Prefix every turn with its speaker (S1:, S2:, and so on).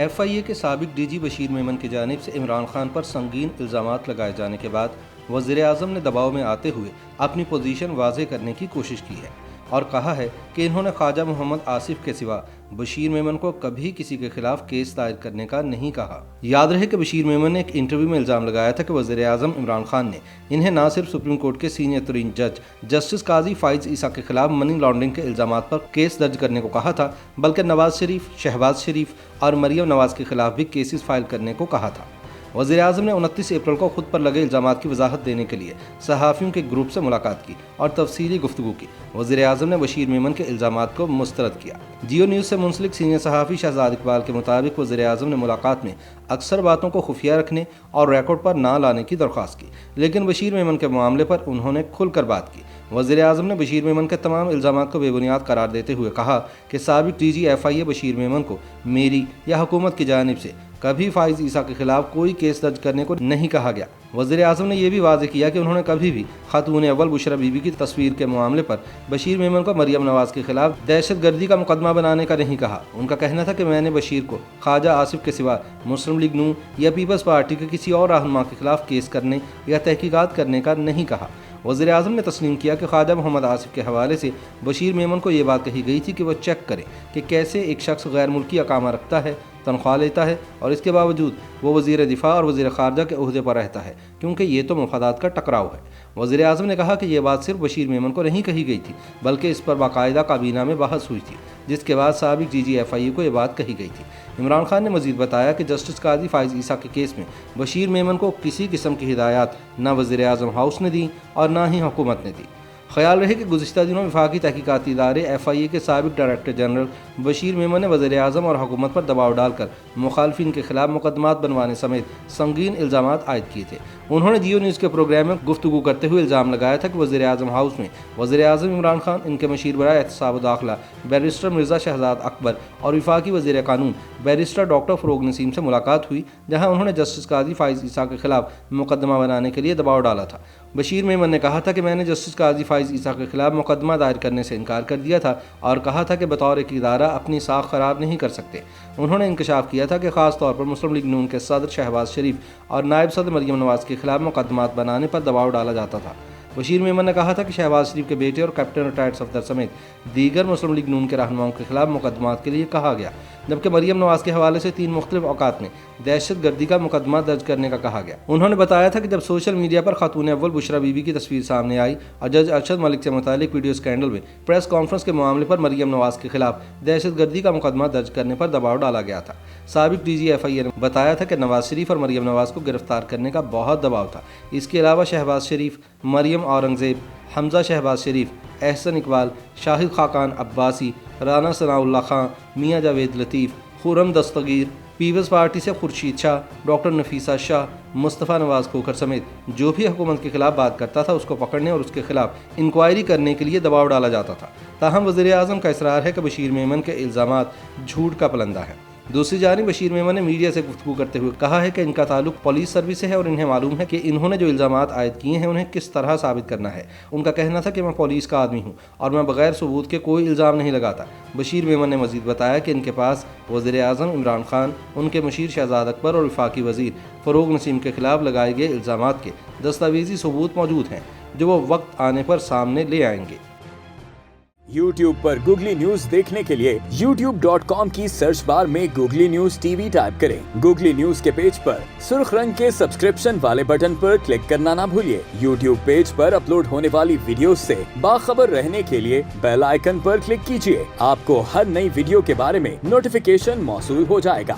S1: F آئی اے کے سابق D G Bashir Memon کی جانب سے عمران خان پر سنگین الزامات لگائے جانے کے بعد وزیر اعظم نے دباؤ میں آتے ہوئے اپنی پوزیشن واضح کرنے کی کوشش کی ہے اور کہا ہے کہ انہوں نے خواجہ محمد آصف کے سوا بشیر میمن کو کبھی کسی کے خلاف کیس دائر کرنے کا نہیں کہا۔ یاد رہے کہ بشیر میمن نے ایک انٹرویو میں الزام لگایا تھا کہ وزیر اعظم عمران خان نے انہیں نہ صرف سپریم کورٹ کے سینئر ترین جج جسٹس قاضی فائز عیسیٰ کے خلاف منی لانڈرنگ کے الزامات پر کیس درج کرنے کو کہا تھا، بلکہ نواز شریف، شہباز شریف اور مریم نواز کے خلاف بھی کیسز فائل کرنے کو کہا تھا۔ وزیر اعظم نے 29 اپریل کو خود پر لگے الزامات کی وضاحت دینے کے لیے صحافیوں کے گروپ سے ملاقات کی اور تفصیلی گفتگو کی۔ وزیر اعظم نے بشیر میمن کے الزامات کو مسترد کیا۔ جیو نیوز سے منسلک سینئر صحافی شہزاد اقبال کے مطابق وزیر اعظم نے ملاقات میں اکثر باتوں کو خفیہ رکھنے اور ریکارڈ پر نہ لانے کی درخواست کی، لیکن بشیر میمن کے معاملے پر انہوں نے کھل کر بات کی۔ وزیر اعظم نے بشیر میمن کے تمام الزامات کو بے بنیاد قرار دیتے ہوئے کہا کہ سابق ڈی جی ایف آئی اے بشیر میمن کو میری یا حکومت کی جانب سے کبھی فائز عیسیٰ کے خلاف کوئی کیس درج کرنے کو نہیں کہا گیا۔ وزیر اعظم نے یہ بھی واضح کیا کہ انہوں نے کبھی بھی خاتون اول بشرا بی بی کی تصویر کے معاملے پر بشیر میمن کو مریم نواز کے خلاف دہشت گردی کا مقدمہ بنانے کا نہیں کہا۔ ان کا کہنا تھا کہ میں نے بشیر کو خواجہ آصف کے سوا مسلم لیگ نون یا پیپلز پارٹی کے کسی اور رہنما کے خلاف کیس کرنے یا تحقیقات کرنے کا نہیں کہا۔ وزیر اعظم نے تسلیم کیا کہ خواجہ محمد آصف کے حوالے سے بشیر میمن کو یہ بات کہی گئی تھی کہ وہ چیک کرے کہ کیسے ایک شخص غیر ملکی اقامہ رکھتا ہے، تنخواہ لیتا ہے اور اس کے باوجود وہ وزیر دفاع اور وزیر خارجہ کے عہدے پر رہتا ہے، کیونکہ یہ تو مفادات کا ٹکراؤ ہے۔ وزیر اعظم نے کہا کہ یہ بات صرف بشیر میمن کو نہیں کہی گئی تھی، بلکہ اس پر باقاعدہ کابینہ میں بحث ہوئی تھی، جس کے بعد سابق ڈی جی ایف آئی اے کو یہ بات کہی گئی تھی۔ عمران خان نے مزید بتایا کہ جسٹس قاضی فائز عیسیٰ کے کیس میں بشیر میمن کو کسی قسم کی ہدایات نہ وزیر اعظم ہاؤس نے دی اور نہ ہی حکومت نے دی۔ خیال رہے کہ گزشتہ دنوں وفاقی تحقیقاتی ادارے ایف آئی اے کے سابق ڈائریکٹر جنرل بشیر میمن نے وزیر اعظم اور حکومت پر دباؤ ڈال کر مخالفین کے خلاف مقدمات بنوانے سمیت سنگین الزامات عائد کیے تھے۔ انہوں نے جیو نیوز کے پروگرام میں گفتگو کرتے ہوئے الزام لگایا تھا کہ وزیر اعظم ہاؤس میں وزیر اعظم عمران خان، ان کے مشیر برائے احتساب داخلہ بیرسٹر مرزا شہزاد اکبر اور وفاقی وزیر قانون بیرسٹر ڈاکٹر فروغ نسیم سے ملاقات ہوئی، جہاں انہوں نے جسٹس قاضی فائز عیسیٰ کے خلاف مقدمہ بنانے کے لیے دباؤ ڈالا تھا۔ بشیر میمن نے کہا تھا کہ میں نے جسٹس قاضی فائز عیسیٰ کے خلاف مقدمہ دائر کرنے سے انکار کر دیا تھا اور کہا تھا کہ بطور ایک ادارہ اپنی ساکھ خراب نہیں کر سکتے۔ انہوں نے انکشاف کیا تھا کہ خاص طور پر مسلم لیگ نون کے صدر شہباز شریف اور نائب صدر مریم نواز کے خلاف مقدمات بنانے پر دباؤ ڈالا جاتا تھا۔ بشیر میمن نے کہا تھا کہ شہباز شریف کے بیٹے اور کیپٹن ریٹائرڈ صفدر سمیت دیگر مسلم لیگ نون کے رہنماؤں کے خلاف مقدمات کے لیے کہا گیا، جبکہ مریم نواز کے حوالے سے 3 مختلف اوقات میں دہشت گردی کا مقدمہ درج کرنے کا کہا گیا۔ انہوں نے بتایا تھا کہ جب سوشل میڈیا پر خاتون اول بشرا بی بی کی تصویر سامنے آئی اور جج ارشد ملک سے متعلق ویڈیو اسکینڈل میں پریس کانفرنس کے معاملے پر مریم نواز کے خلاف دہشت گردی کا مقدمہ درج کرنے پر دباؤ ڈالا گیا تھا۔ سابق ڈی جی ایف آئی اے نے بتایا تھا کہ نواز شریف اور مریم نواز کو گرفتار کرنے کا بہت دباؤ تھا۔ اس کے علاوہ شہباز شریف، مریم اورنگزیب، حمزہ شہباز شریف، احسن اقبال، شاہد خاقان عباسی، رانا ثناء اللہ خان، میاں جاوید لطیف، خرم دستگیر، پیپلز پارٹی سے خورشید شاہ، ڈاکٹر نفیسہ شاہ، مصطفیٰ نواز کھوکھر سمیت جو بھی حکومت کے خلاف بات کرتا تھا اس کو پکڑنے اور اس کے خلاف انکوائری کرنے کے لیے دباؤ ڈالا جاتا تھا۔ تاہم وزیر اعظم کا اصرار ہے کہ بشیر میمن کے الزامات جھوٹ کا پلندہ ہے۔ دوسری جانب بشیر میمن نے میڈیا سے گفتگو کرتے ہوئے کہا ہے کہ ان کا تعلق پولیس سروس سے ہے اور انہیں معلوم ہے کہ انہوں نے جو الزامات عائد کیے ہیں انہیں کس طرح ثابت کرنا ہے۔ ان کا کہنا تھا کہ میں پولیس کا آدمی ہوں اور میں بغیر ثبوت کے کوئی الزام نہیں لگاتا۔ بشیر میمن نے مزید بتایا کہ ان کے پاس وزیر اعظم عمران خان، ان کے مشیر شہزاد اکبر اور وفاقی وزیر فروغ نسیم کے خلاف لگائے گئے الزامات کے دستاویزی ثبوت موجود ہیں، جو وہ وقت آنے پر سامنے لے آئیں گے۔
S2: YouTube پر گوگلی نیوز دیکھنے کے لیے youtube.com کی سرچ بار میں googly news T V type کریں۔ گوگلی نیوز کے پیج پر سرخ رنگ کے سبسکرپشن والے بٹن پر کلک کرنا نہ بھولیے۔ YouTube پیج پر اپلوڈ ہونے والی ویڈیوز سے باخبر رہنے کے لیے بیل آئیکن پر کلک کیجیے۔ آپ کو ہر نئی ویڈیو کے بارے میں نوٹیفیکیشن موصول ہو جائے گا۔